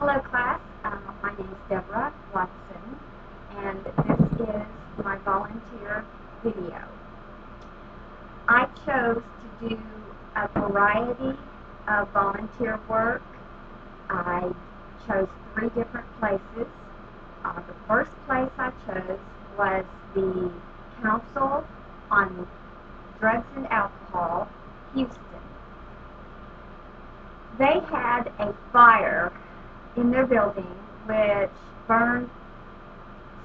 Hello class, my name is Deborah Watson, and this is my volunteer video. I chose to do a variety of volunteer work. I chose 3 different places. The first place I chose was the Council on Drugs and Alcohol, Houston. They had a fire in their building which burned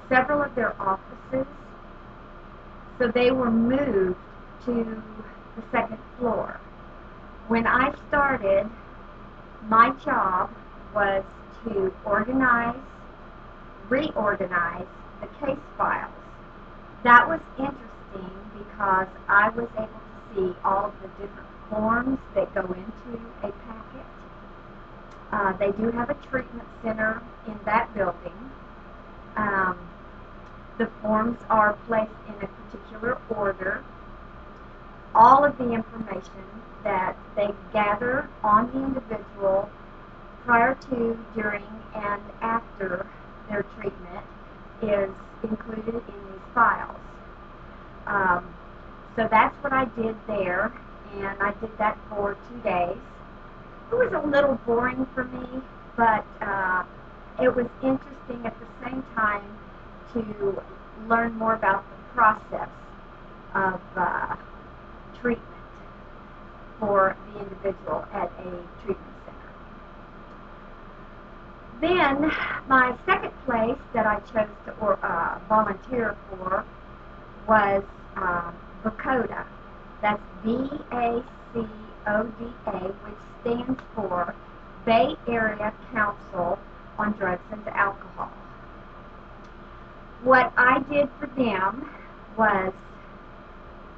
several of their offices, so they were moved to the second floor. When I started, my job was to reorganize the case files. That was interesting because I was able to see all of the different forms that go into a packet. They do have a treatment center in that building. The forms are placed in a particular order. All of the information that they gather on the individual prior to, during, and after their treatment is included in these files. So that's what I did there, and I did that for 2 days. It was a little boring for me, but it was interesting at the same time to learn more about the process of treatment for the individual at a treatment center. Then my second place that I chose to volunteer for was BACODA. That's BACODA, which stands for Bay Area Council on Drugs and Alcohol. What I did for them was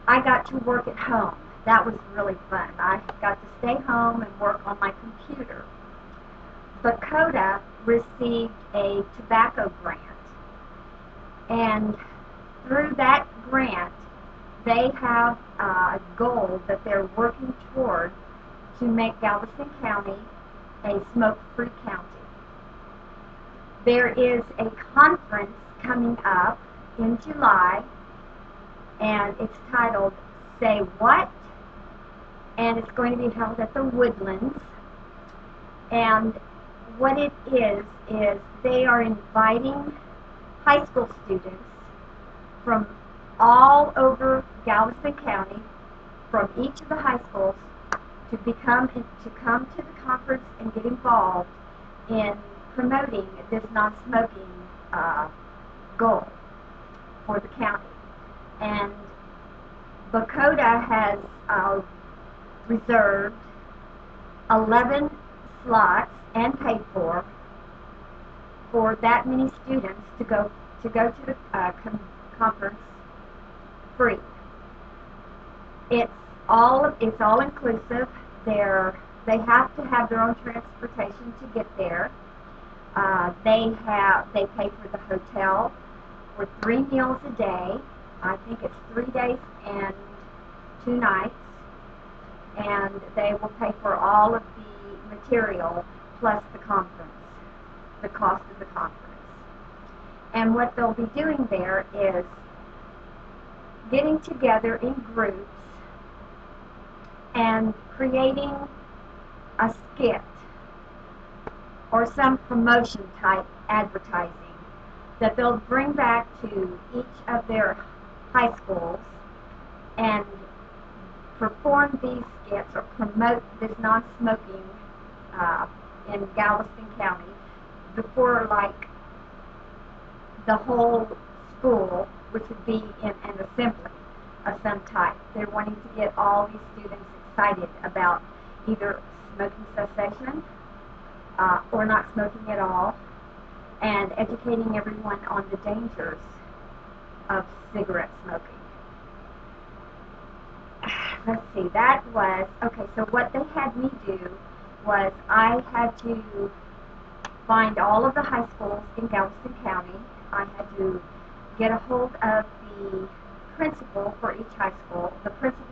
I got to work at home. That was really fun. I got to stay home and work on my computer. BACODA received a tobacco grant, and through that grant they have a goal that they're working toward to make Galveston County a smoke-free county. There is a conference coming up in July, and it's titled Say What? And it's going to be held at the Woodlands. And what it is they are inviting high school students from all over Galveston County, from each of the high schools, to come to the conference and get involved in promoting this non-smoking goal for the county. And BACODA has reserved 11 slots and paid for that many students to go to the conference free. It's all inclusive. They have to have their own transportation to get there. They pay for the hotel for 3 meals a day. I think it's 3 days and 2 nights, and they will pay for all of the material plus the cost of the conference. And what they'll be doing there is getting together in groups and creating a skit or some promotion type advertising that they'll bring back to each of their high schools and perform these skits or promote this non-smoking in Galveston County before, like, the whole school, which would be in an assembly of some type. They're wanting to get all these students excited about either smoking cessation or not smoking at all, and educating everyone on the dangers of cigarette smoking. Let's see, that was, okay, so what they had me do was I had to find all of the high schools in Galveston County. I had to get a hold of the principal for each high school, the principal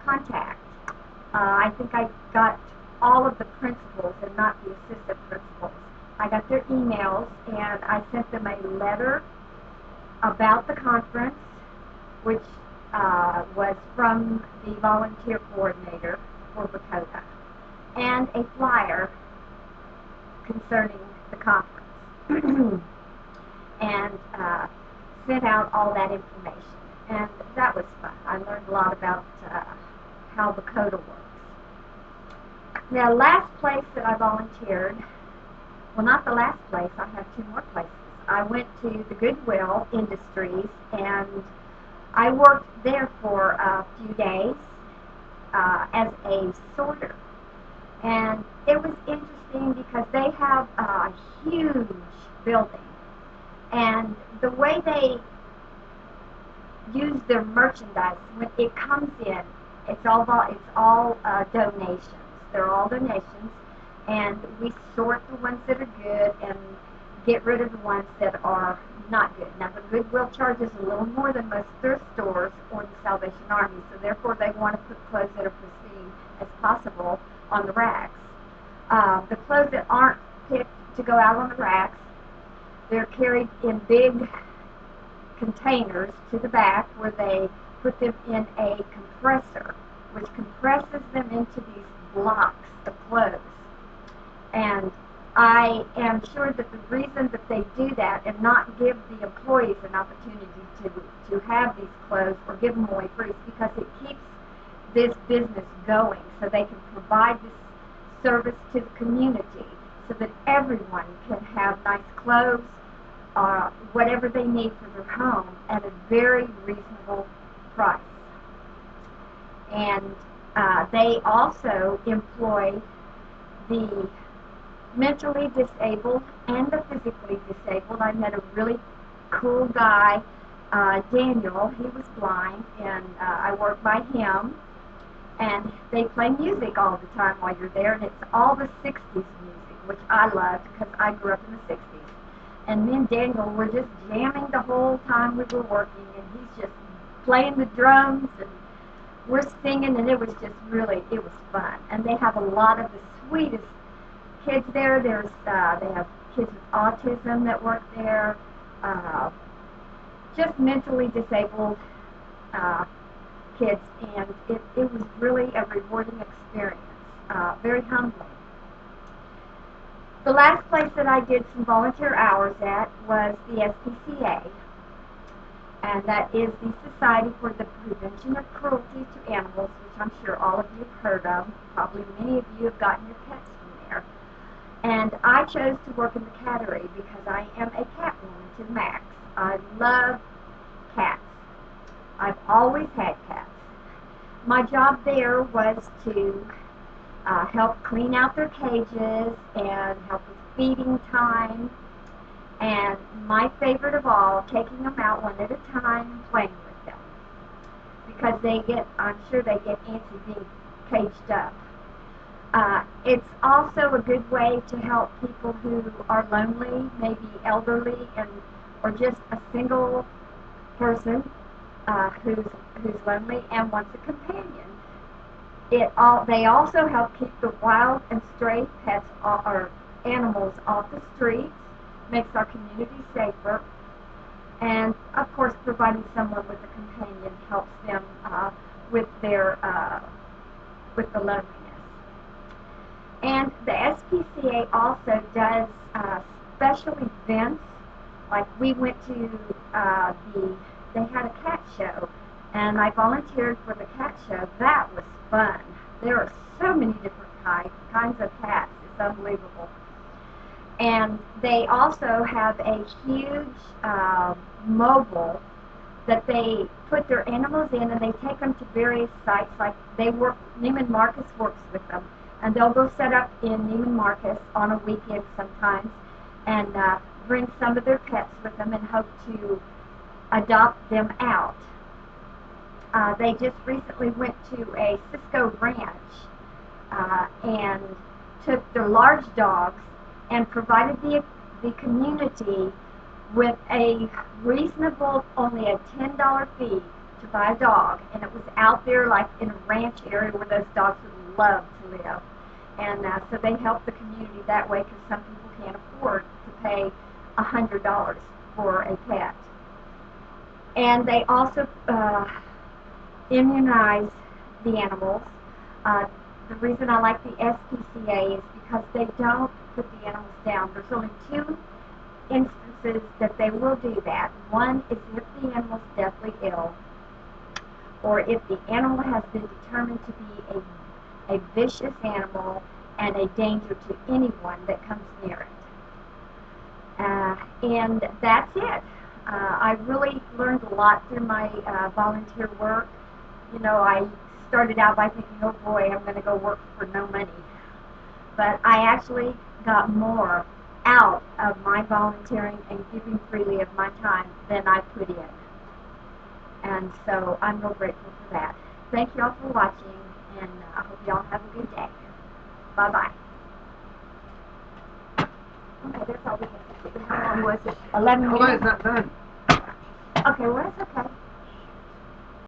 contact. I think I got all of the principals and not the assistant principals. I got their emails, and I sent them a letter about the conference, which was from the volunteer coordinator for Lakota, and a flyer concerning the conference, and sent out all that information. And that was fun. I learned a lot about how Lakota works. The last place that I volunteered, well, not the last place, I have two more places. I went to the Goodwill Industries, and I worked there for a few days as a sorter. And it was interesting because they have a huge building, and the way they use their merchandise when it comes in, it's all donations. They're all donations, and we sort the ones that are good and get rid of the ones that are not good. Now, the Goodwill charges a little more than most of their stores or the Salvation Army, so therefore they want to put clothes that are pristine as possible on the racks. The clothes that aren't picked to go out on the racks, they're carried in big containers to the back, where they put them in a compressor, which compresses them into these blocks of clothes. And I am sure that the reason that they do that and not give the employees an opportunity to have these clothes or give them away free is because it keeps this business going, so they can provide this service to the community so that everyone can have nice clothes, whatever they need for their home, at a very reasonable price. And they also employ the mentally disabled and the physically disabled. I met a really cool guy, Daniel. He was blind, and I worked by him. And they play music all the time while you're there, and it's all the 60s music, which I loved because I grew up in the 60s. And me and Daniel were just jamming the whole time we were working, and he's just playing the drums, and we're singing, and it was fun. And they have a lot of the sweetest kids there. They have kids with autism that work there, just mentally disabled kids, and it was really a rewarding experience, very humbling. The last place that I did some volunteer hours at was the SPCA, and that is the Society for the Prevention of Cruelty to Animals, which I'm sure all of you have heard of. Probably many of you have gotten your pets from there. And I chose to work in the cattery because I am a cat woman to the max. I love cats. I've always had cats. My job there was to help clean out their cages and help with feeding time, and my favorite of all, taking them out one at a time and playing with them, because I'm sure they get antsy being caged up. It's also a good way to help people who are lonely, maybe elderly, or just a single person who's lonely and wants a companion. They also help keep the wild and stray pets or animals off the streets, makes our community safer, and of course providing someone with a companion helps them with the loneliness. And the SPCA also does special events, like we went to they had a cat show, and I volunteered for the cat show. That was fun. There are so many different kinds of cats. It's unbelievable. And they also have a huge mobile that they put their animals in, and they take them to various sites. Like Neiman Marcus works with them, and they'll go set up in Neiman Marcus on a weekend sometimes, and bring some of their pets with them and hope to adopt them out. They just recently went to a Cisco ranch and took their large dogs and provided the community with a reasonable, only a $10 fee to buy a dog. And it was out there like in a ranch area where those dogs would love to live. And so they help the community that way because some people can't afford to pay $100 for a pet. And they also immunize the animals. The reason I like the SPCA is because they don't put the animals down. There's only two instances that they will do that. One is if the animal's deathly ill, or if the animal has been determined to be a vicious animal and a danger to anyone that comes near it. And that's it. I really learned a lot through my volunteer work. You know, I started out by thinking, oh boy, I'm going to go work for no money. But I actually got more out of my volunteering and giving freely of my time than I put in. And so I'm real grateful for that. Thank you all for watching, and I hope you all have a good day. Bye-bye. Okay, that's all we have. How long was it? 11 minutes? Oh, it's not done. Okay, well, that's okay.